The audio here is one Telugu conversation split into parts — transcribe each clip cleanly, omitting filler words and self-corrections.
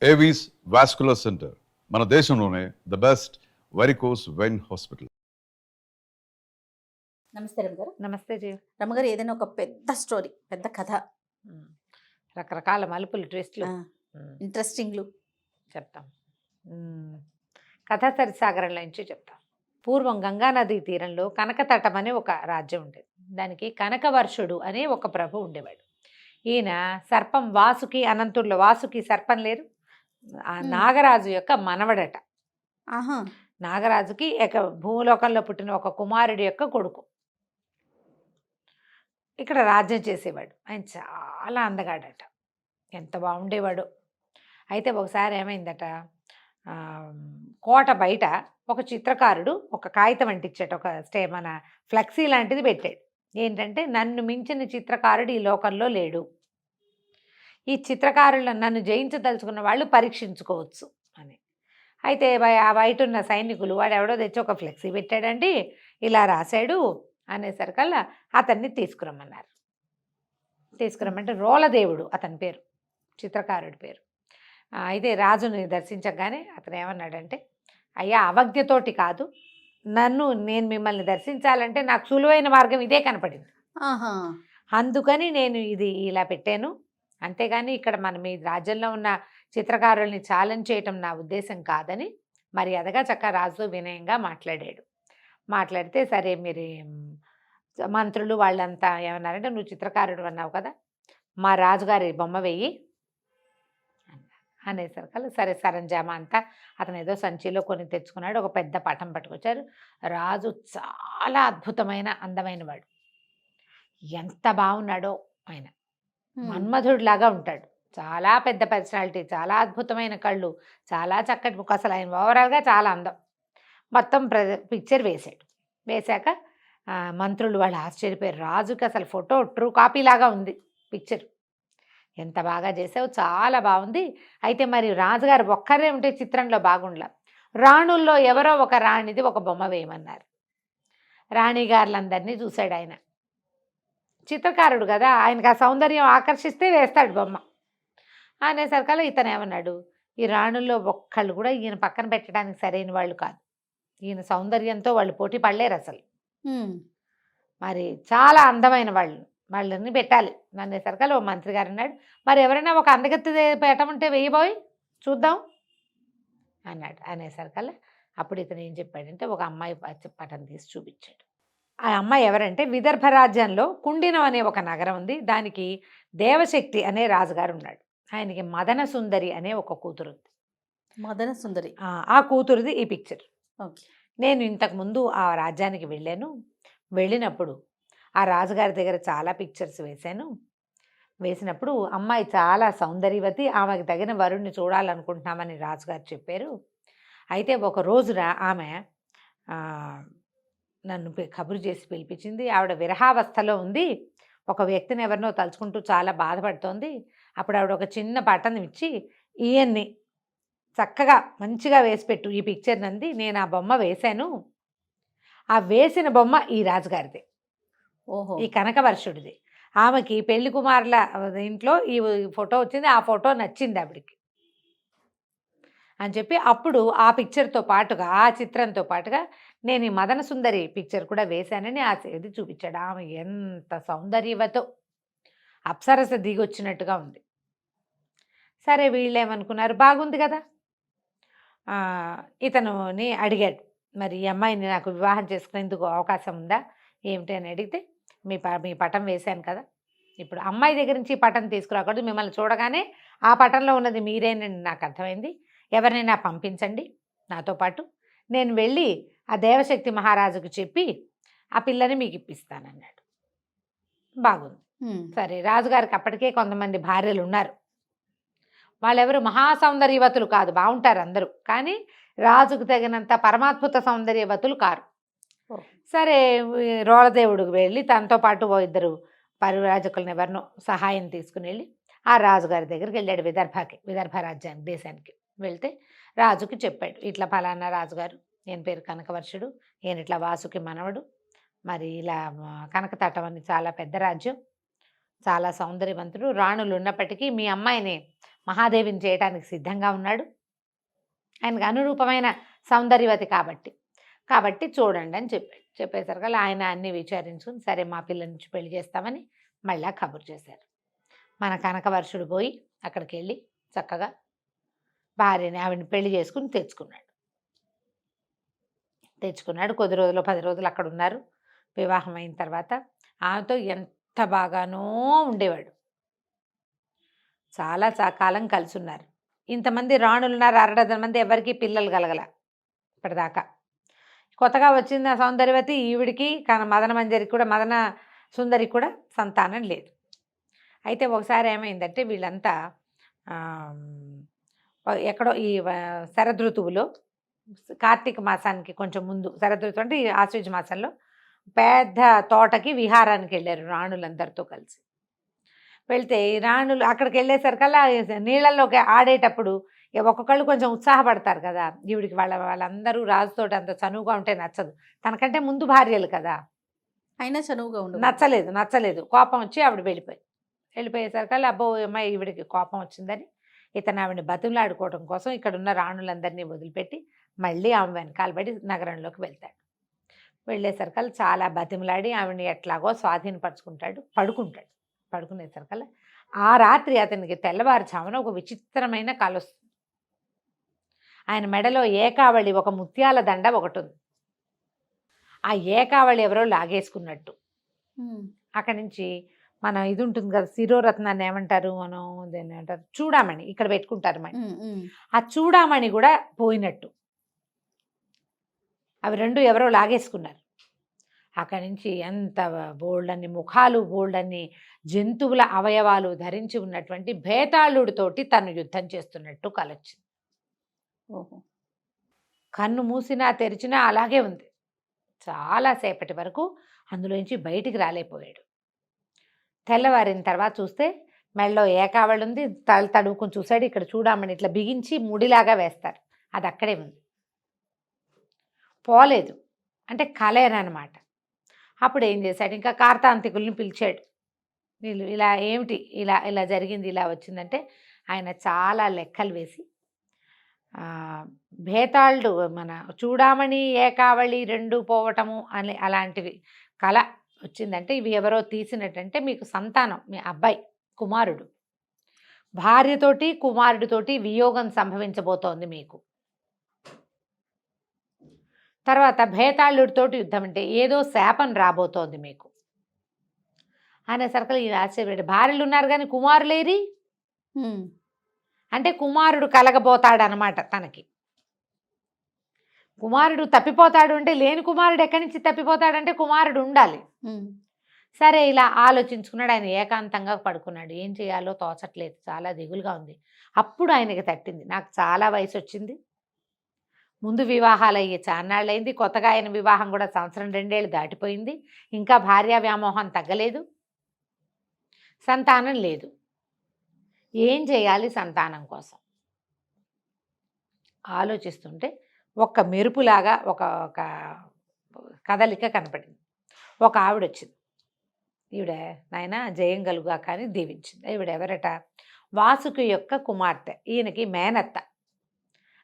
ఏవీస్ వాస్కులర్ సెంటర్ మన దేశంలోనే the best varicose vein hospital. నమస్తే రమ్మగారు. నమస్తే జీవ్. రమ్మగారు, ఏదైనా ఒక పెద్ద స్టోరీ, పెద్ద కథ, రకరకాల మలుపులు, ట్విస్ట్లు, ఇంట్రెస్టింగ్లు చెప్తాం. కథా సరిసాగరంలో నుంచి చెప్తాం. పూర్వం గంగానదీ తీరంలో కనకతటం అనే ఒక రాజ్యం ఉండేది. దానికి కనకవర్షుడు అనే ఒక ప్రభు ఉండేవాడు. ఈయన సర్పం వాసుకి, అనంతుల్లో వాసుకి సర్పం లేరు, ఆ నాగరాజు యొక్క మనవడట. ఆహా. నాగరాజుకి భూలోకంలో పుట్టిన ఒక కుమారుడి యొక్క కొడుకు. ఇక్కడ రాజ్యం చేసేవాడు. ఆయన చాలా అందగాడట, ఎంత బాగుండేవాడు. అయితే ఒకసారి ఏమైందట, కోట బయట ఒక చిత్రకారుడు ఒక కాగితం అంటించాడు, ఒక మన ఫ్లెక్సీ లాంటిది పెట్టాడు. ఏంటంటే, నన్ను మించిన చిత్రకారుడు ఈ లోకంలో లేడు, ఈ చిత్రకారులను నన్ను జయించదలుచుకున్న వాళ్ళు పరీక్షించుకోవచ్చు అని. అయితే ఆ బయట ఉన్న సైనికులు, వాడు ఎవడో తెచ్చి ఒక ఫ్లెక్సీ పెట్టాడండి, ఇలా రాశాడు అనేసరికల్లా అతన్ని తీసుకురమ్మన్నారు. తీసుకురమ్మంటే రోలదేవుడు అతని పేరు, చిత్రకారుడి పేరు. అయితే రాజుని దర్శించగానే అతను ఏమన్నాడంటే, అయ్యా, అవజ్ఞతోటి కాదు, నేను మిమ్మల్ని దర్శించాలంటే నాకు సులువైన మార్గం ఇదే కనపడింది, అందుకని నేను ఇది ఇలా పెట్టాను, అంతేగాని ఇక్కడ మీ రాజ్యంలో ఉన్న చిత్రకారుల్ని ఛాలెంజ్ చేయటం నా ఉద్దేశం కాదని మర్యాదగా చక్కగా రాజుతో వినయంగా మాట్లాడాడు. మాట్లాడితే, సరే మీరు మంత్రులు వాళ్ళంతా ఏమన్నారంటే, నువ్వు చిత్రకారుడు అన్నావు కదా, మా రాజుగారి బొమ్మ వెయ్యి అనేసరికల్లా సరే సరంజామా అంతా అతను ఏదో సంచిలో కొని తెచ్చుకున్నాడు. ఒక పెద్ద పటం పట్టుకొచ్చారు. రాజు చాలా అద్భుతమైన అందమైన వాడు, ఎంత బాగున్నాడో ఆయన, మన్మధుడిలాగా ఉంటాడు, చాలా పెద్ద పర్సనాలిటీ, చాలా అద్భుతమైన కళ్ళు, చాలా చక్కటి ముఖం, అసలు ఆయన ఓవరాల్గా చాలా అందం. మొత్తం పిక్చర్ వేసాడు. వేశాక మంత్రులు వాళ్ళు ఆశ్చర్యపోయారు. రాజుకి అసలు ఫోటో ట్రూ కాపీ లాగా ఉంది పిక్చర్, ఎంత బాగా చేసావు, చాలా బాగుంది. అయితే మరి రాజుగారు ఒక్కరే ఉంటే చిత్రంలో బాగుండలా, రాణుల్లో ఎవరో ఒక రాణిది ఒక బొమ్మ వేయమన్నారు. రాణిగారులందరినీ చూశాడు ఆయన, చిత్రకారుడు కదా, ఆయనకు ఆ సౌందర్యం ఆకర్షిస్తే వేస్తాడు బొమ్మ అనేసరికల్లా ఇతను ఏమన్నాడు, ఈ రాణుల్లో ఒక్కళ్ళు కూడా ఈయన పక్కన పెట్టడానికి సరైన వాళ్ళు కాదు, ఈయన సౌందర్యంతో వాళ్ళు పోటీ పడలేరు అసలు, మరి చాలా అందమైన వాళ్ళని పెట్టాలి అనేసరికల్లా ఓ మంత్రి గారు అన్నాడు, మరి ఎవరైనా ఒక అందగత్తి పెట్టమంటే వేయబోయి చూద్దాం అన్నాడు. అనేసరికల్లా అప్పుడు ఇతను ఏం చెప్పాడంటే, ఒక అమ్మాయి పటం తీసి చూపించాడు. ఆ అమ్మాయి ఎవరంటే, విదర్భ రాజ్యంలో కుండినం అనే ఒక నగరం ఉంది, దానికి దేవశక్తి అనే రాజుగారు ఉన్నాడు. ఆయనకి మదన సుందరి అనే ఒక కూతురు ఉంది. మదన సుందరి, ఆ కూతురుది ఈ పిక్చర్. నేను ఇంతకుముందు ఆ రాజ్యానికి వెళ్ళాను, వెళ్ళినప్పుడు ఆ రాజుగారి దగ్గర చాలా పిక్చర్స్ వేసినప్పుడు అమ్మాయి చాలా సౌందర్యవతి, ఆమెకు తగిన వరుణ్ణి చూడాలనుకుంటున్నామని రాజుగారు చెప్పారు. అయితే ఒక రోజున ఆమె నన్ను కబురు చేసి పిలిపించింది. ఆవిడ విరహావస్థలో ఉంది, ఒక వ్యక్తిని ఎవరినో తలుచుకుంటూ చాలా బాధపడుతోంది. అప్పుడు ఆవిడ ఒక చిన్న బటన్ ఇచ్చి, ఈయన్ని చక్కగా మంచిగా వేసిపెట్టు ఈ పిక్చర్ నంది, నేను ఆ బొమ్మ వేశాను, ఆ వేసిన బొమ్మ ఈ రాజుగారిది, ఓహో, ఈ కనకవర్షుడిది. ఆమెకి పెళ్లి కుమారుల ఇంట్లో ఈ ఫోటో వచ్చింది, ఆ ఫోటో నచ్చింది ఆవిడికి అని చెప్పి, అప్పుడు ఆ పిక్చర్తో పాటుగా, ఆ చిత్రంతో పాటుగా నేను ఈ మదన సుందరి పిక్చర్ కూడా వేశానని ఇది చూపించాడు. ఆమె ఎంత సౌందర్యవతో, అప్సరస దిగొచ్చినట్టుగా ఉంది. సరే వీళ్ళు ఏమనుకున్నారు, బాగుంది కదా, ఇతనుని అడిగాడు, మరి ఈ అమ్మాయిని నాకు వివాహం చేసుకునేందుకు అవకాశం ఉందా ఏమిటి అని అడిగితే, మీ పటం వేశాను కదా, ఇప్పుడు అమ్మాయి దగ్గర నుంచి పటం తీసుకురాకూడదు, మిమ్మల్ని చూడగానే ఆ పటంలో ఉన్నది మీరేనని నాకు అర్థమైంది, ఎవరినైనా పంపించండి నాతో పాటు, నేను వెళ్ళి ఆ దేవశక్తి మహారాజుకు చెప్పి ఆ పిల్లని మీకు ఇప్పిస్తానన్నాడు. బాగుంది. సరే, రాజుగారికి అప్పటికే కొంతమంది భార్యలు ఉన్నారు, వాళ్ళెవరు మహాసౌందర్యవతులు కాదు, బాగుంటారు అందరూ, కానీ రాజుకు తగినంత పరమాద్భుత సౌందర్యవతులు కారు. సరే, రోళదేవుడికి వెళ్ళి తనతో పాటు ఓ ఇద్దరు పరివ్రాజకులను ఎవరినో సహాయం తీసుకుని వెళ్ళి ఆ రాజుగారి దగ్గరికి వెళ్ళాడు, విదర్భ రాజ్యానికి, దేశానికి వెళ్తే రాజుకి చెప్పాడు, ఇట్లా ఫలానా రాజుగారు, నేను పేరు కనకవర్షుడు, నేను ఇట్లా వాసుకి మనవడు, మరి ఇలా కనకతటం అని చాలా పెద్ద రాజ్యం, చాలా సౌందర్యవంతుడు, రాణులు ఉన్నప్పటికీ మీ అమ్మాయిని మహాదేవిని చేయడానికి సిద్ధంగా ఉన్నాడు. ఆయనకు అనురూపమైన సౌందర్యవతి కాబట్టి చూడండి అని చెప్పేసరికి ఆయన అన్నీ విచారించుకుని సరే మా పిల్ల నుంచి పెళ్లి చేస్తామని మళ్ళా కబురు చేశారు. మన కనకవర్షుడు పోయి అక్కడికి వెళ్ళి చక్కగా భార్యని ఆవిడని పెళ్లి చేసుకుని తెచ్చుకున్నాడు. కొద్ది రోజులు 10 రోజులు అక్కడ ఉన్నారు. వివాహం అయిన తర్వాత ఆమెతో ఎంత బాగానో ఉండేవాడు. చాలా కాలం కలిసి ఉన్నారు. ఇంతమంది రాణులు ఉన్నారు, 6 మంది, ఎవరికి పిల్లలు కలగల ఇప్పటిదాకా. కొత్తగా వచ్చిన సౌందర్యవతి ఈవిడికి మదన సుందరికి కూడా సంతానం లేదు. అయితే ఒకసారి ఏమైందంటే వీళ్ళంతా ఎక్కడో ఈ శరదృతువులో కార్తీక మాసానికి కొంచెం ముందు, శరదృతువు అంటే ఈ ఆశ్వయుజ మాసంలో పెద్ద తోటకి విహారానికి వెళ్ళారు రాణులందరితో కలిసి. వెళ్తే రాణులు అక్కడికి వెళ్ళేసరికల్లా నీళ్ళల్లోకి ఆడేటప్పుడు ఒక్కొక్కళ్ళు కొంచెం ఉత్సాహపడతారు కదా. ఈవిడికి వాళ్ళందరూ రాజుతోటి అంత చనువుగా ఉంటే నచ్చదు, తనకంటే ముందు భార్యలు కదా. అయినా చనువుగా ఉండదు. నచ్చలేదు. కోపం వచ్చి ఆవిడ వెళ్ళిపోయేసరికల్లా అబ్బో అమ్మాయి ఈవిడికి కోపం వచ్చిందని ఇతను ఆవిడని బతులాడుకోవడం కోసం ఇక్కడ ఉన్న రాణులందరినీ వదిలిపెట్టి మళ్ళీ ఆమె వెనకాల పడి నగరంలోకి వెళ్తాడు. వెళ్ళేసరికల్లా చాలా బతిమలాడి ఆవిడని ఎట్లాగో స్వాధీనపరుచుకుంటాడు. పడుకునేసరికల్లా ఆ రాత్రి అతనికి తెల్లవారుజామున ఒక విచిత్రమైన కల వస్తుంది. ఆయన మెడలో ఏకావళి, ఒక ముత్యాల దండ ఒకటి ఉంది. ఆ ఏకావళి ఎవరో లాగేసుకున్నట్టు. అక్కడి నుంచి మన ఇది ఉంటుంది కదా, శిరోరత్నాన్ని ఏమంటారు, మనం దేన్ని అంటారు, చూడామణి, ఇక్కడ పెట్టుకుంటారు మణి. ఆ చూడామణి కూడా పోయినట్టు. అవి రెండు ఎవరో లాగేసుకున్నారు. అక్కడి నుంచి ఎంత బోల్డన్ని ముఖాలు, బోల్డన్ని జంతువుల అవయవాలు ధరించి ఉన్నటువంటి భేతాళుడితోటి తను యుద్ధం చేస్తున్నట్టు కలొచ్చింది. ఓహో. కన్ను మూసినా తెరిచినా అలాగే ఉంది. చాలాసేపటి వరకు అందులోంచి బయటికి రాలేకపోయాడు. తెల్లవారిన తర్వాత చూస్తే మెడలో ఏకావళి ఉంది. తడువుకొని చూశాడు. ఇక్కడ చూడమని ఇట్లా బిగించి ముడిలాగా వేస్తారు, అది అక్కడే ఉంది, పోలేదు. అంటే కలేనమాట. అప్పుడు ఏం చేశాడు, ఇంకా కార్తాంతికుల్ని పిలిచాడు. వీళ్ళు ఇలా ఏమిటి ఇలా జరిగింది, ఇలా వచ్చిందంటే ఆయన చాలా లెక్కలు వేసి భేతాళుడు మన చూడామణి ఏకావళి రెండు పోవటము అని అలాంటివి కళ వచ్చిందంటే ఇవి ఎవరో తీసినట్టంటే మీకు సంతానం, మీ అబ్బాయి కుమారుడు, భార్యతోటి కుమారుడితోటి వియోగం సంభవించబోతోంది మీకు. తర్వాత భేతాళుడితోటి యుద్ధం అంటే ఏదో శాపం రాబోతోంది మీకు అనేసరికి ఈయన ఆశ్చర్యపడి, భార్యలు ఉన్నారు కానీ కుమారులేరి అంటే కుమారుడు కలగబోతాడనమాట. తనకి కుమారుడు తప్పిపోతాడు అంటే లేని కుమారుడు ఎక్కడి నుంచి తప్పిపోతాడంటే కుమారుడు ఉండాలి. సరే ఇలా ఆలోచించుకున్నాడు. ఆయన ఏకాంతంగా పడుకున్నాడు. ఏం చేయాలో తోచట్లేదు, చాలా దిగులుగా ఉంది. అప్పుడు ఆయనకి తట్టింది, నాకు చాలా వయసు వచ్చింది, ముందు వివాహాలు అయ్యి చాన్నాళ్ళైంది, కొత్తగా ఆయన వివాహం కూడా 1-2 ఏళ్ళు దాటిపోయింది, ఇంకా భార్యా వ్యామోహం తగ్గలేదు, సంతానం లేదు, ఏం చేయాలి సంతానం కోసం ఆలోచిస్తుంటే ఒక్క మెరుపులాగా ఒక కదలిక కనపడింది. ఒక ఆవిడ వచ్చింది. ఈవిడ నాయన జయం కలుగా కానీ దీవించింది. ఈవిడ ఎవరట, వాసుకి యొక్క కుమార్తె, ఈయనకి మేనత్త.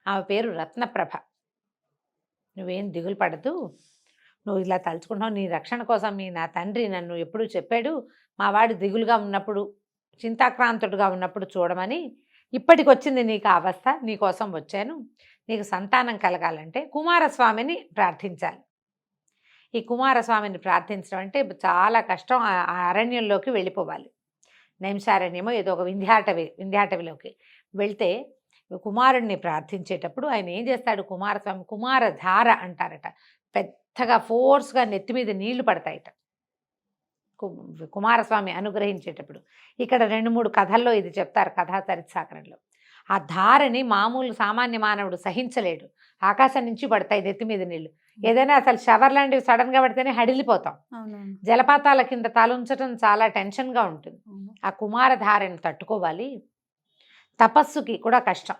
ఆమె పేరు రత్నప్రభ. నువ్వేం దిగులు పడదు, నువ్వు ఇలా తలుచుకుంటున్నావు, నీ రక్షణ కోసం నా తండ్రి నన్ను ఎప్పుడూ చెప్పాడు, మా వాడు దిగులుగా ఉన్నప్పుడు చింతాక్రాంతుడుగా ఉన్నప్పుడు చూడమని, ఇప్పటికి వచ్చింది నీకు అవస్థ, నీకోసం వచ్చాను. నీకు సంతానం కలగాలంటే కుమారస్వామిని ప్రార్థించాలి. ఈ కుమారస్వామిని ప్రార్థించడం అంటే చాలా కష్టం. ఆ అరణ్యంలోకి వెళ్ళిపోవాలి, నైమిషారణ్యమో ఏదో ఒక వింధ్యాటవిలోకి వెళ్తే కుమారుడిని ప్రార్థించేటప్పుడు ఆయన ఏం చేస్తాడు, కుమారస్వామి కుమారధార అంటారట, పెద్దగా ఫోర్స్గా నెత్తి మీద నీళ్లు పడతాయట కుమారస్వామి అనుగ్రహించేటప్పుడు. ఇక్కడ 2-3 కథల్లో ఇది చెప్తారు, కథా చరిత్సాకరంలో. ఆ ధారని మామూలు సామాన్య మానవుడు సహించలేడు, ఆకాశం నుంచి పడతాయి నెత్తి మీద నీళ్లు. ఏదైనా అసలు షవర్ లాంటివి సడన్గా పడితేనే హడిలిపోతాం. జలపాతాల కింద తలుంచడం చాలా టెన్షన్గా ఉంటుంది. ఆ కుమారధారని తట్టుకోవాలి, తపస్సుకి కూడా కష్టం.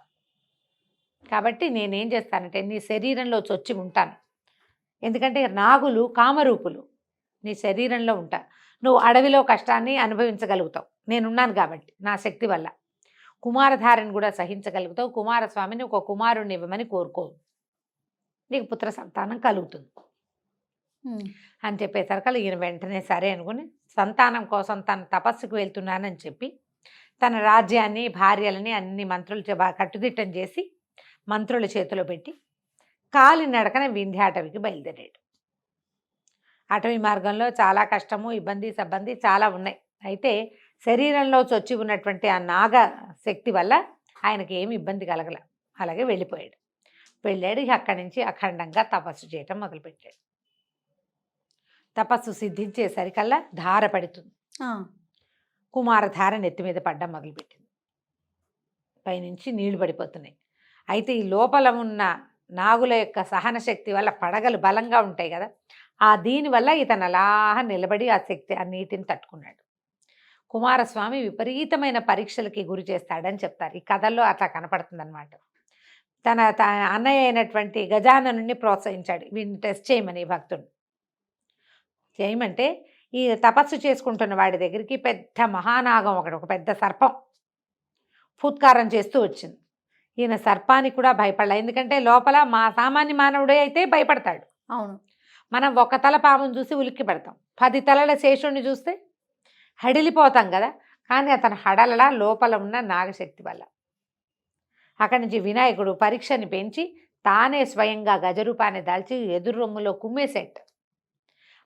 కాబట్టి నేనేం చేస్తానంటే నీ శరీరంలో చొచ్చి ఉంటాను, ఎందుకంటే నాగులు కామరూపులు, నీ శరీరంలో ఉంటా, నువ్వు అడవిలో కష్టాన్ని అనుభవించగలుగుతావు, నేనున్నాను కాబట్టి నా శక్తి వల్ల. కుమారధారని కూడా సహించగలుగుతావు, కుమారస్వామిని ఒక కుమారుణ్ణి ఇవ్వమని కోరుకో, నీకు పుత్ర సంతానం కలుగుతుంది ఉమ్. అని చెప్పేసరికి ఈయన వెంటనే సరే అనుకుని సంతానం కోసం తన తపస్సుకు వెళ్తున్నానని చెప్పి తన రాజ్యాన్ని భార్యలని అన్ని మంత్రులు కట్టుదిట్టం చేసి మంత్రుల చేతిలో పెట్టి కాలినడకన వింధ్యాటవికి బయలుదేరాడు. అటవీ మార్గంలో చాలా కష్టము, ఇబ్బంది సబ్బంది చాలా ఉన్నాయి. అయితే శరీరంలో చొచ్చి ఉన్నటువంటి ఆ నాగ శక్తి వల్ల ఆయనకి ఏమి ఇబ్బంది కలగల, అలాగే వెళ్ళిపోయాడు. వెళ్ళాడు, అక్కడి నుంచి అఖండంగా తపస్సు చేయటం మొదలుపెట్టాడు. తపస్సు సిద్ధించేసరికల్లా ధార పడుతుంది. ఆ, కుమారధార నెత్తి మీద పడ్డం మొదలుపెట్టింది. పైనుంచి నీళ్లు పడిపోతున్నాయి. అయితే ఈ లోపల ఉన్న నాగుల యొక్క సహన శక్తి వల్ల పడగలు బలంగా ఉంటాయి కదా, ఆ దీనివల్ల ఇతను అలా నిలబడి ఆ శక్తి ఆ నీటిని తట్టుకున్నాడు. కుమారస్వామి విపరీతమైన పరీక్షలకి గురి చేస్తాడని చెప్తారు. ఈ కథల్లో అట్లా కనపడుతుంది అనమాట. తన అన్నయ్య అయినటువంటి గజాననుని ప్రోత్సహించాడు, వీడిని టెస్ట్ చేయమని భక్తుడు. చేయమంటే ఈ తపస్సు చేసుకుంటున్న వాడి దగ్గరికి పెద్ద మహానాగం ఒకటి, ఒక పెద్ద సర్పం ఫూత్కారం చేస్తూ వచ్చింది. ఈయన సర్పానికి కూడా భయపడలే, ఎందుకంటే లోపల సామాన్య మానవుడే అయితే భయపడతాడు. అవును. మనం ఒక తల పామును చూసి ఉలిక్కి పడతాం, 10 తలల శేషుణ్ణి చూస్తే హడిలిపోతాం కదా. కానీ అతను హడలలా లోపల ఉన్న నాగశక్తి వల్ల. అక్కడి నుంచి వినాయకుడు పరీక్షని పెంచి తానే స్వయంగా గజరూపాన్ని దాల్చి ఎదురు రొమ్ములో కుమ్మేసేట.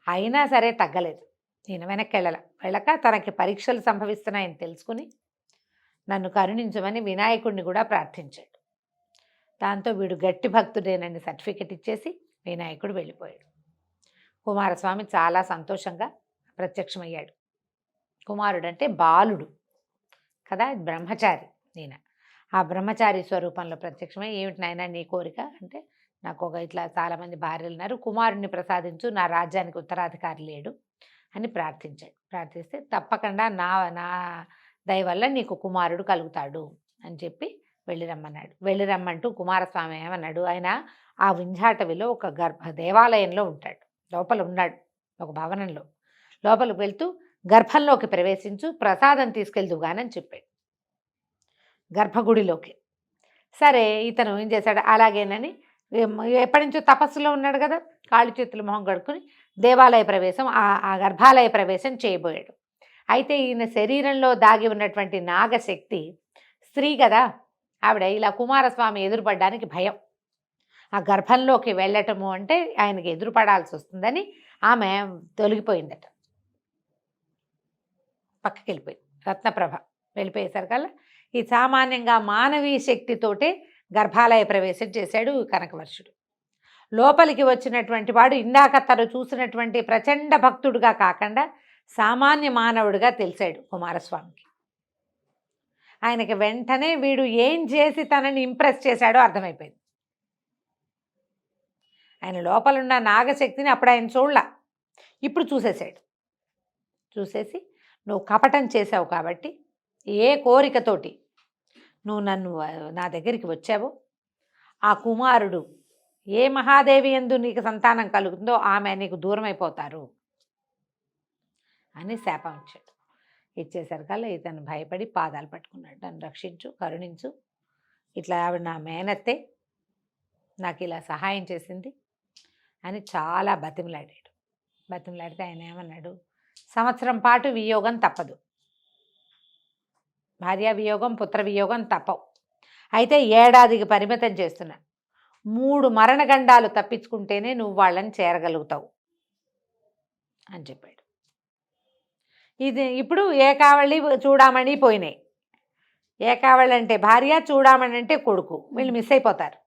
అయినా సరే తగ్గలేదు. ఈయన వెనక్కి వెళ్ళక తనకి పరీక్షలు సంభవిస్తున్నాయని తెలుసుకుని నన్ను కరుణించమని వినాయకుడిని కూడా ప్రార్థించాడు. దాంతో వీడు గట్టి భక్తుడేనని సర్టిఫికెట్ ఇచ్చేసి వినాయకుడు వెళ్ళిపోయాడు. కుమారస్వామి చాలా సంతోషంగా ప్రత్యక్షమయ్యాడు. కుమారుడు అంటే బాలుడు కదా, బ్రహ్మచారి. నేను ఆ బ్రహ్మచారి స్వరూపంలో ప్రత్యక్షమై, ఏమిటి నాయన నీ కోరిక అంటే, నాకు ఒక ఇట్లా చాలామంది భార్యలు ఉన్నారు, కుమారుడిని ప్రసాదించు, నా రాజ్యానికి ఉత్తరాధికారి లేడు అని ప్రార్థించాడు. ప్రార్థిస్తే తప్పకుండా నా నా దయ వల్ల నీకు కుమారుడు కలుగుతాడు అని చెప్పి వెళ్ళిరమ్మన్నాడు. వెళ్ళిరమ్మంటూ కుమారస్వామి ఏమన్నాడు, ఆయన ఆ వింధ్యాటవిలో ఒక దేవాలయంలో ఉంటాడు, లోపల ఉన్నాడు ఒక భవనంలో. లోపలికి వెళ్తూ గర్భంలోకి ప్రవేశించు, ప్రసాదం తీసుకెళ్దుగానని చెప్పాడు గర్భగుడిలోకి. సరే ఇతను ఏం చేశాడు, అలాగేనని ఎప్పటి నుంచో తపస్సులో ఉన్నాడు కదా, కాళ్ళు చేతులు మొహం కడుక్కుని దేవాలయ ప్రవేశం ఆ గర్భాలయ ప్రవేశం చేయబోయాడు. అయితే ఈయన శరీరంలో దాగి ఉన్నటువంటి నాగశక్తి స్త్రీ కదా, ఆవిడ ఇలా కుమారస్వామి ఎదురుపడడానికి భయం. ఆ గర్భంలోకి వెళ్ళటము అంటే ఆయనకి ఎదురుపడాల్సి వస్తుందని ఆమె తొలగిపోయిందట, పక్కకి వెళ్ళిపోయింది. రత్నప్రభ వెళ్ళిపోయేసరికల్లా ఈ సామాన్యంగా మానవీయ శక్తితోటే గర్భాలయ ప్రవేశం చేశాడు కనకవర్షుడు. లోపలికి వచ్చినటువంటి వాడు ఇందాక తను చూసినటువంటి ప్రచండ భక్తుడుగా కాకుండా సామాన్య మానవుడిగా తెలిసాడు కుమారస్వామికి. ఆయనకి వెంటనే వీడు ఏం చేసి తనని ఇంప్రెస్ చేశాడో అర్థమైపోయింది. ఆయన లోపలున్న నాగశక్తిని అప్పుడు ఆయన చూడలా, ఇప్పుడు చూసేశాడు. చూసేసి, నువ్వు కపటం చేసావు కాబట్టి, ఏ కోరికతోటి నువ్వు నా దగ్గరికి వచ్చావో ఆ కుమారుడు ఏ మహాదేవి యందు నీకు సంతానం కలుగుతుందో ఆమె నీకు దూరం అయిపోతారు అని శాపం ఇచ్చాడు. ఇచ్చేసరికల్లా ఇతను భయపడి పాదాలు పట్టుకున్నాడు, నన్ను రక్షించు, కరుణించు, ఇట్లా ఆవిడ నా మేనత్తే, నాకు ఇలా సహాయం చేసింది అని చాలా బతిమలాడాడు. బతిమలాడితే ఆయన ఏమన్నాడు, సంవత్సరం పాటు వియోగం తప్పదు, భార్యా వియోగం పుత్ర వియోగం తప్పవు, అయితే ఏడాదికి పరిమితం చేస్తున్నా, 3 మరణగండాలు తప్పించుకుంటేనే నువ్వు వాళ్ళని చేరగలుగుతావు అని చెప్పాడు. ఇది ఇప్పుడు ఏకావళి చూడామణి పోయినాయి. ఏకావళి అంటే భార్య, చూడామణి అంటే కొడుకు, వీళ్ళు మిస్ అయిపోతారు.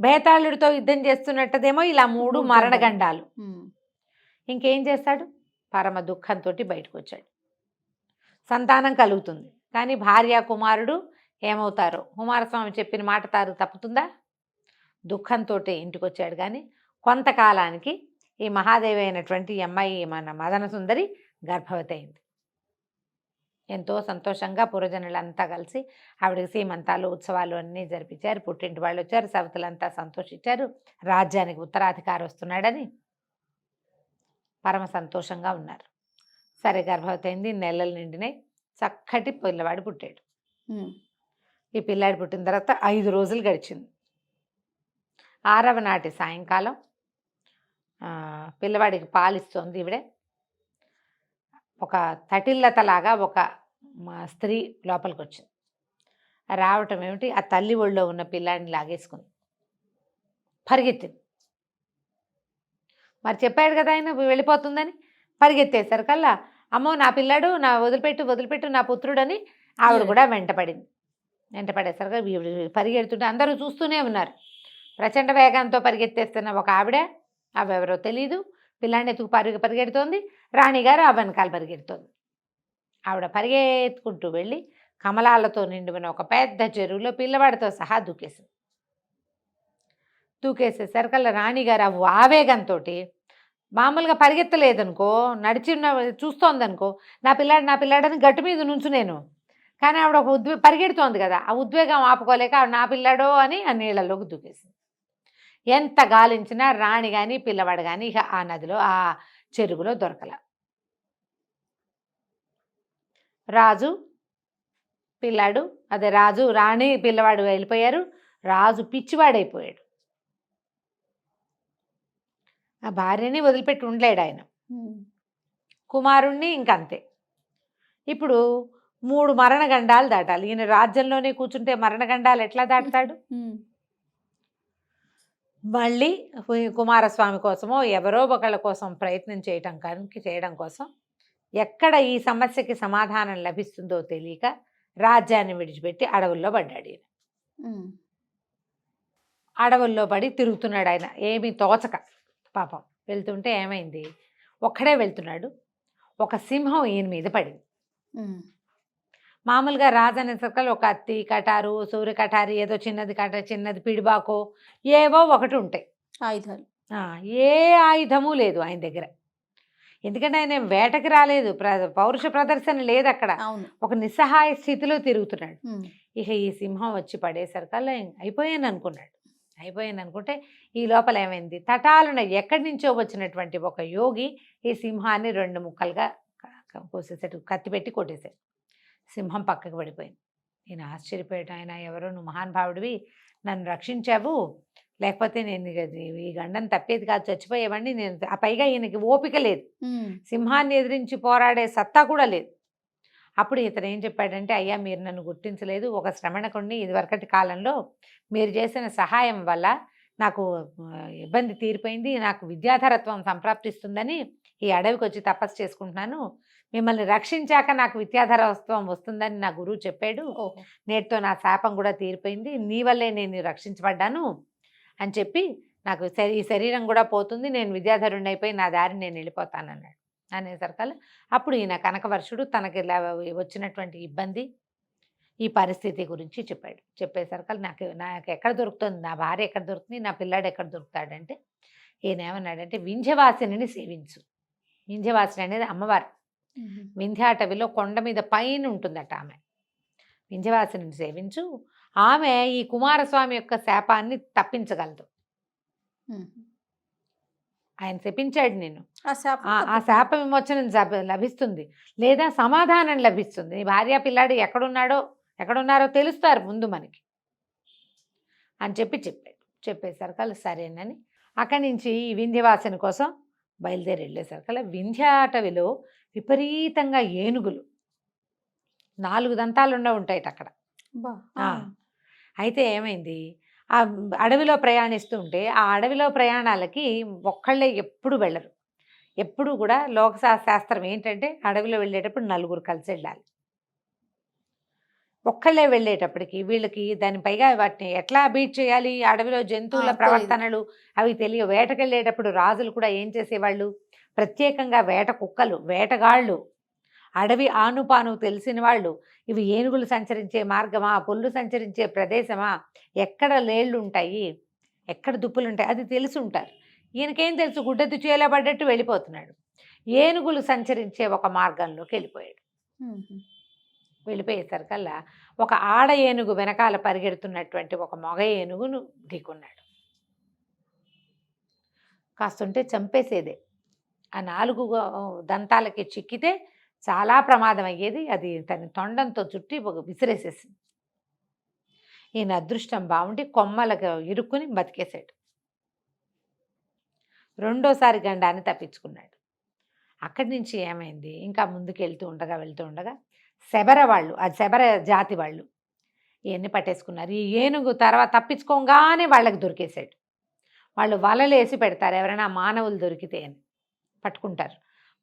బేతాళుడితో యుద్ధం చేస్తున్నట్టదేమో ఇలా 3 మరణగండాలు. ఇంకేం చేస్తాడు, పరమ దుఃఖంతో బయటకు వచ్చాడు. సంతానం కలుగుతుంది, కానీ భార్య కుమారుడు ఏమవుతారో, కుమారస్వామి చెప్పిన మాట తప్పుతుందా, దుఃఖంతో ఇంటికి వచ్చాడు. కానీ కొంతకాలానికి ఈ మహాదేవి అయినటువంటి అమ్మాయి మన మదన సుందరి గర్భవతి అయింది. ఎంతో సంతోషంగా పురజనులంతా కలిసి ఆవిడకి సీమంతాలు ఉత్సవాలు అన్నీ జరిపించారు. పుట్టింటి వాళ్ళు వచ్చారు, సవతులంతా సంతోషించారు. రాజ్యానికి ఉత్తరాధికారి వస్తున్నాడని పరమ సంతోషంగా ఉన్నారు. సరే గర్భవతి అయింది, నెలలు నిండినాయి, చక్కటి పిల్లవాడు పుట్టాడు. ఈ పిల్లాడి పుట్టిన తర్వాత 5 రోజులు గడిచింది. 6వ నాటి సాయంకాలం పిల్లవాడికి పాలిస్తోంది ఈవిడే. ఒక తటిల్లతలాగా ఒక స్త్రీ లోపలికి వచ్చింది. రావటం ఏమిటి, ఆ తల్లి ఒళ్ళో ఉన్న పిల్లాడిని లాగేసుకుంది, పరిగెత్తింది. మరి చెప్పాడు కదా ఆయన వెళ్ళిపోతుందని. పరిగెత్తేసరికల్లా అమ్మో నా పిల్లాడు, నా వదిలిపెట్టు నా పుత్రుడని ఆవిడ కూడా వెంటపడింది. వెంటపడేసరికి పరిగెడుతుంటే అందరూ చూస్తూనే ఉన్నారు. ప్రచండ వేగంతో పరిగెత్తేస్తున్న ఒక ఆవిడ, అవెవరో తెలీదు, పిల్లాడిని ఎత్తుకు పరిగెడుతోంది. రాణిగారు ఆ వెనకాల పరిగెడుతోంది. ఆవిడ పరిగెత్తుకుంటూ వెళ్ళి కమలాలతో నిండిన ఒక పెద్ద చెరువులో పిల్లవాడితో సహా దూకేసేసరికల్లా రాణిగారు ఆవేగంతో మామూలుగా పరిగెత్తలేదనుకో, చూస్తోందనుకో, నా పిల్లాడని గట్టు మీద నేను. కానీ ఆవిడ ఒక పరిగెడుతోంది కదా, ఆ ఉద్వేగం ఆపుకోలేక ఆవిడ నా పిల్లాడో అని ఆ నీళ్ళలోకి దూకేసింది. ఎంత గాలించినా రాణి కానీ పిల్లవాడు కానీ ఇక ఆ నదిలో ఆ చెరువులో దొరకల. రాజు పిల్లాడు, అదే రాజు రాణి పిల్లవాడు వెళ్ళిపోయారు. రాజు పిచ్చివాడైపోయాడు. ఆ భార్యని వదిలిపెట్టి ఉండలేడు ఆయన. కుమారుణ్ణి ఇంకంతే. ఇప్పుడు 3 మరణగండాలు దాటాలి. ఈయన రాజ్యంలోనే కూర్చుంటే మరణగండాలు ఎట్లా దాటుతాడు? మళ్ళీ కుమారస్వామి కోసమో ఎవరో ఒకళ్ళ కోసం ప్రయత్నం చేయడం కోసం ఎక్కడ ఈ సమస్యకి సమాధానం లభిస్తుందో తెలియక రాజ్యాన్ని విడిచిపెట్టి అడవుల్లో పడ్డాడు ఈయన. అడవుల్లో పడి తిరుగుతున్నాడు ఆయన, ఏమీ తోచక. పాపం వెళ్తుంటే ఏమైంది, ఒక్కడే వెళ్తున్నాడు, ఒక సింహం ఈయన మీద పడింది. మామూలుగా రాజు అనే సర్కల్ ఒక అత్తి కటారు, సూర్య కటారి, ఏదో చిన్నది పిడిబాకో ఏవో ఒకటి ఉంటాయి ఆయుధాలు. ఏ ఆయుధము లేదు ఆయన దగ్గర. ఎందుకంటే ఆయన వేటకి రాలేదు, పౌరుష ప్రదర్శన లేదు అక్కడ. ఒక నిస్సహాయ స్థితిలో తిరుగుతున్నాడు. ఇక ఈ సింహం వచ్చి పడేసరికల్లా అయిపోయాను అనుకుంటే ఈ లోపల ఏమైంది, తటాలున ఎక్కడి నుంచో వచ్చినటువంటి ఒక యోగి ఈ సింహాన్ని 2 ముక్కలుగా కోసేసాడు, కత్తి పెట్టి కొట్టేశాడు. సింహం పక్కకు పడిపోయింది. నేను ఆశ్చర్యపోయాడు. ఆయన ఎవరో, నువ్వు మహానుభావుడివి, నన్ను రక్షించావు, లేకపోతే నేను ఈ గండం తప్పేది కాదు, చచ్చిపోయేవాడిని నేను. ఆ పైగా ఈయనకి ఓపిక లేదు, సింహాన్ని ఎదిరించి పోరాడే సత్తా కూడా లేదు. అప్పుడు ఇతను ఏం చెప్పాడంటే, అయ్యా మీరు నన్ను గుర్తించలేదు, ఒక శ్రమణకుడిని ఇదివరకటి కాలంలో మీరు చేసిన సహాయం వల్ల నాకు ఇబ్బంది తీరిపోయింది, నాకు విద్యాధరత్వం సంప్రాప్తిస్తుందని ఈ అడవికి వచ్చి తపస్సు చేసుకుంటున్నాను, మిమ్మల్ని రక్షించాక నాకు విద్యాధరత్వం వస్తుందని నా గురువు చెప్పాడు, నేటితో నా శాపం కూడా తీరిపోయింది, నీ వల్లే నేను రక్షించబడ్డాను అని చెప్పి నాకు ఈ శరీరం కూడా పోతుంది, నేను విద్యాధరుణ్ణి అయిపోయి నా దారిని నేను వెళ్ళిపోతానన్నాడు. అనేసరికల్లా అప్పుడు ఈయన కనకవర్షుడు తనకి వచ్చినటువంటి ఇబ్బంది, ఈ పరిస్థితి గురించి చెప్పేసరికల్లా నాకు ఎక్కడ దొరుకుతుంది, నా భార్య ఎక్కడ దొరుకుతుంది, నా పిల్లాడు ఎక్కడ దొరుకుతాడంటే ఈయన ఏమన్నాడంటే, వింధ్యవాసిని సేవించు. వింధ్యవాసిని అనేది అమ్మవారు. వింధ్యాటవిలో కొండ మీద పైన ఉంటుందట ఆమె. వింధ్యవాసిని సేవించు, ఆమె ఈ కుమారస్వామి యొక్క శాపాన్ని తప్పించగలదు. ఆయన శపించాడు నేను, ఆ శాప విమోచనం లభిస్తుంది, లేదా సమాధానం లభిస్తుంది, నీ భార్య పిల్లాడు ఎక్కడున్నారో తెలుస్తారు ముందు మనకి అని చెప్పేసరికల్లా సరేనని అక్కడి నుంచి ఈ వింధ్యవాసిని కోసం బయలుదేరి వెళ్ళేసరికల్లా వింధ్యాటవిలో విపరీతంగా ఏనుగులు 4 దంతాలుండా ఉంటాయి అక్కడ. అయితే ఏమైంది, ఆ అడవిలో ప్రయాణిస్తుంటే ఆ అడవిలో ప్రయాణాలకి ఒక్కళ్ళే ఎప్పుడు వెళ్ళరు. ఎప్పుడు కూడా లోకశాస్త్రం ఏంటంటే అడవిలో వెళ్ళేటప్పుడు 4 కలిసి వెళ్ళాలి. ఒక్కళ్ళే వెళ్ళేటప్పటికి వీళ్ళకి దాని పైగా వాటిని ఎట్లా బీట్ చేయాలి, అడవిలో జంతువుల ప్రవర్తనలు అవి తెలియ. వేటకెళ్ళేటప్పుడు రాజులు కూడా ఏం చేసేవాళ్ళు, ప్రత్యేకంగా వేట కుక్కలు, వేటగాళ్ళు, అడవి ఆనుపాను తెలిసిన వాళ్ళు, ఇవి ఏనుగులు సంచరించే మార్గమా, పుల్లు సంచరించే ప్రదేశమా, ఎక్కడ లేళ్ళు ఉంటాయి, ఎక్కడ దుప్పులు ఉంటాయి, అది తెలిసి ఉంటారు. ఈయనకేం తెలుసు, గుడ్డెత్తు చేలో పడ్డట్టు వెళ్ళిపోతున్నాడు. ఏనుగులు సంచరించే ఒక మార్గంలోకి వెళ్ళిపోయేసరికల్లా ఒక ఆడ ఏనుగు వెనకాల పరిగెడుతున్నటువంటి ఒక మగ ఏనుగును ఢీకొన్నాడు. కాస్తుంటే చంపేసేదే, ఆ 4 దంతాలకి చిక్కితే చాలా ప్రమాదం అయ్యేది. అది తన తొండంతో చుట్టి విసిరేసేసింది. ఈయన అదృష్టం బాగుండి కొమ్మలకు ఇరుక్కుని బతికేశాడు. రెండోసారి గండాన్ని తప్పించుకున్నాడు. అక్కడి నుంచి ఏమైంది, ఇంకా ముందుకు వెళ్తూ ఉండగా శబర వాళ్ళు, అది శబర జాతి వాళ్ళు ఇవన్నీ పట్టేసుకున్నారు. ఈ ఏనుగు తర్వాత తప్పించుకోగానే వాళ్ళకి దొరికేశాడు. వాళ్ళు వలలు వేసి పెడతారు, ఎవరైనా మానవులు దొరికితే అని పట్టుకుంటారు.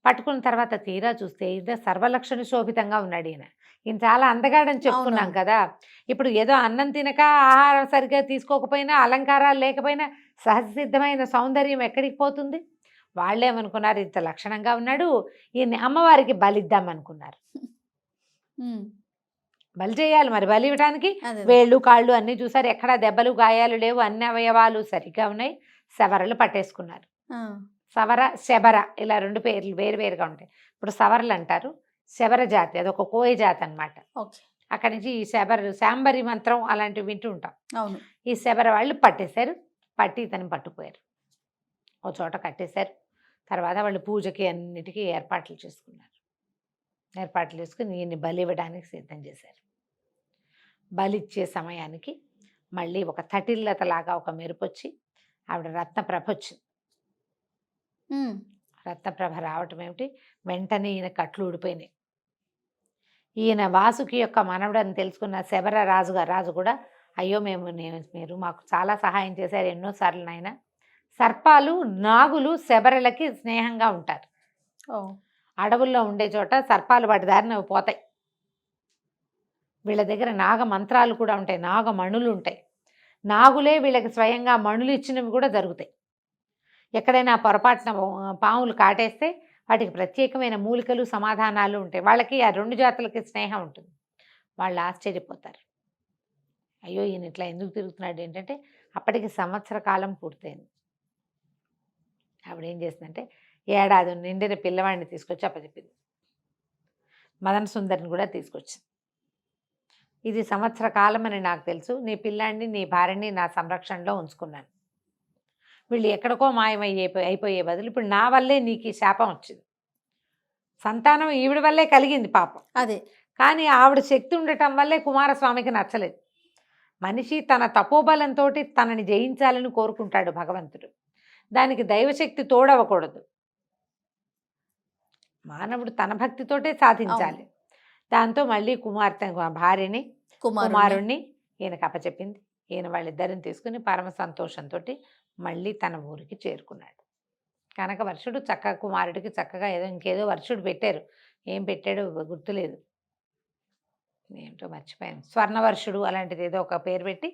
పట్టుకున్న తర్వాత తీరా చూస్తే ఇది సర్వలక్షణ శోభితంగా ఉన్నాడు ఈయన. ఈయన చాలా అందగాడని చెప్పుకున్నాం కదా. ఇప్పుడు ఏదో అన్నం తినక, ఆహారం సరిగ్గా తీసుకోకపోయినా, అలంకారాలు లేకపోయినా సహజసిద్ధమైన సౌందర్యం ఎక్కడికి పోతుంది? వాళ్ళేమనుకున్నారు, ఇంత లక్షణంగా ఉన్నాడు, ఈయన్ని అమ్మవారికి బలిద్దాం అనుకున్నారు. బలి చేయాలి మరి. బలి ఇవ్వడానికి వేళ్ళు కాళ్ళు అన్నీ చూసారు, ఎక్కడా దెబ్బలు గాయాలు లేవు, అన్ని అవయవాలు సరిగ్గా ఉన్నాయి. శబరలు పట్టేసుకున్నారు. సవర శబర ఇలా రెండు పేర్లు వేరువేరుగా ఉంటాయి. ఇప్పుడు సవర్లు అంటారు, శబర జాతి అదొక కోయ జాతి అనమాట. అక్కడి నుంచి ఈ శాంబరి మంత్రం అలాంటివి వింటూ ఉంటాం. అవును. ఈ శబర వాళ్ళు పట్టేశారు, పట్టి ఇతను పట్టుకుపోయారు, ఓ చోట కట్టేశారు. తర్వాత వాళ్ళు పూజకి అన్నిటికీ ఏర్పాట్లు చేసుకున్నారు. ఏర్పాట్లు చేసుకుని ఈయన్ని బలి ఇవ్వడానికి సిద్ధం చేశారు. బలి ఇచ్చే సమయానికి మళ్ళీ ఒక తటిల్లతలాగా ఒక మెరుపు వచ్చి ఆవిడ రత్నప్రభ వచ్చింది. రత్నప్రభ రావటం ఏమిటి, వెంటనే ఈయన కట్లు ఊడిపోయినాయి. ఈయన వాసుకి యొక్క మనవడని తెలుసుకున్న శబర రాజు కూడా, అయ్యో మీరు మాకు చాలా సహాయం చేశారు ఎన్నోసార్లు నాయన. సర్పాలు నాగులు శబరలకి స్నేహంగా ఉంటారు. అడవుల్లో ఉండే చోట సర్పాలు వాటి దారిన పోతాయి. వీళ్ళ దగ్గర నాగ మంత్రాలు కూడా ఉంటాయి, నాగమణులు ఉంటాయి. నాగులే వీళ్ళకి స్వయంగా మణులు ఇచ్చినవి కూడా జరుగుతాయి. ఎక్కడైనా పొరపాటున పాములు కాటేస్తే వాటికి ప్రత్యేకమైన మూలికలు సమాధానాలు ఉంటాయి. వాళ్ళకి ఆ రెండు జాతులకి స్నేహం ఉంటుంది. వాళ్ళు ఆశ్చర్యపోతారు, అయ్యో ఈయన ఇట్లా ఎందుకు తిరుగుతున్నాడు ఏంటంటే అప్పటికి సంవత్సర కాలం పూర్తయింది. ఆవిడ ఏం చేసిందంటే ఏడాది నిండిన పిల్లవాడిని తీసుకొచ్చి అప్పచెప్పింది. మదన సుందరిని కూడా తీసుకొచ్చింది. ఇది సంవత్సర కాలం అని నాకు తెలుసు, నీ పిల్లాడిని నీ భార్యని నా సంరక్షణలో ఉంచుకున్నాను. వీళ్ళు ఎక్కడికో అయిపోయే బదులు ఇప్పుడు నా వల్లే నీకు ఈ శాపం వచ్చింది. సంతానం ఈవిడ వల్లే కలిగింది పాపం. అదే, కానీ ఆవిడ శక్తి ఉండటం వల్లే కుమారస్వామికి నచ్చలేదు. మనిషి తన తపోబలంతో తనని జయించాలని కోరుకుంటాడు భగవంతుడు. దానికి దైవశక్తి తోడవకూడదు. మానవుడు తన భక్తితోటే సాధించాలి. దాంతో మళ్ళీ భార్యని కుమారుణ్ణి ఈయనకు అప్పచెప్పింది. ఈయన వాళ్ళిద్దరిని తీసుకుని పరమ సంతోషంతో మళ్ళీ తన ఊరికి చేరుకున్నాడు. కనుక వర్షుడు చక్కగా కుమారుడికి చక్కగా ఇంకేదో వర్షుడు పెట్టారు, ఏం పెట్టాడో గుర్తులేదు, ఏమిటో మర్చిపోయాను, స్వర్ణవర్షుడు అలాంటిది ఏదో ఒక పేరు పెట్టి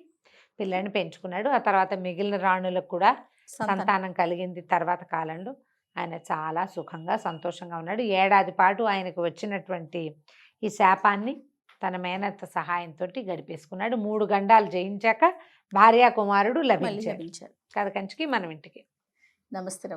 పిల్లని పెంచుకున్నాడు. ఆ తర్వాత మిగిలిన రాణులకు కూడా సంతానం కలిగింది. తర్వాత కాలంలో ఆయన చాలా సుఖంగా సంతోషంగా ఉన్నాడు. ఏడాది పాటు ఆయనకు వచ్చినటువంటి ఈ శాపాన్ని తన మేనత్త సహాయంతో గడిపేసుకున్నాడు. 3 గండాలు జయించాక భార్యా కుమారుడు లభించారు. కథ కంచికి మనం ఇంటికి. నమస్తే.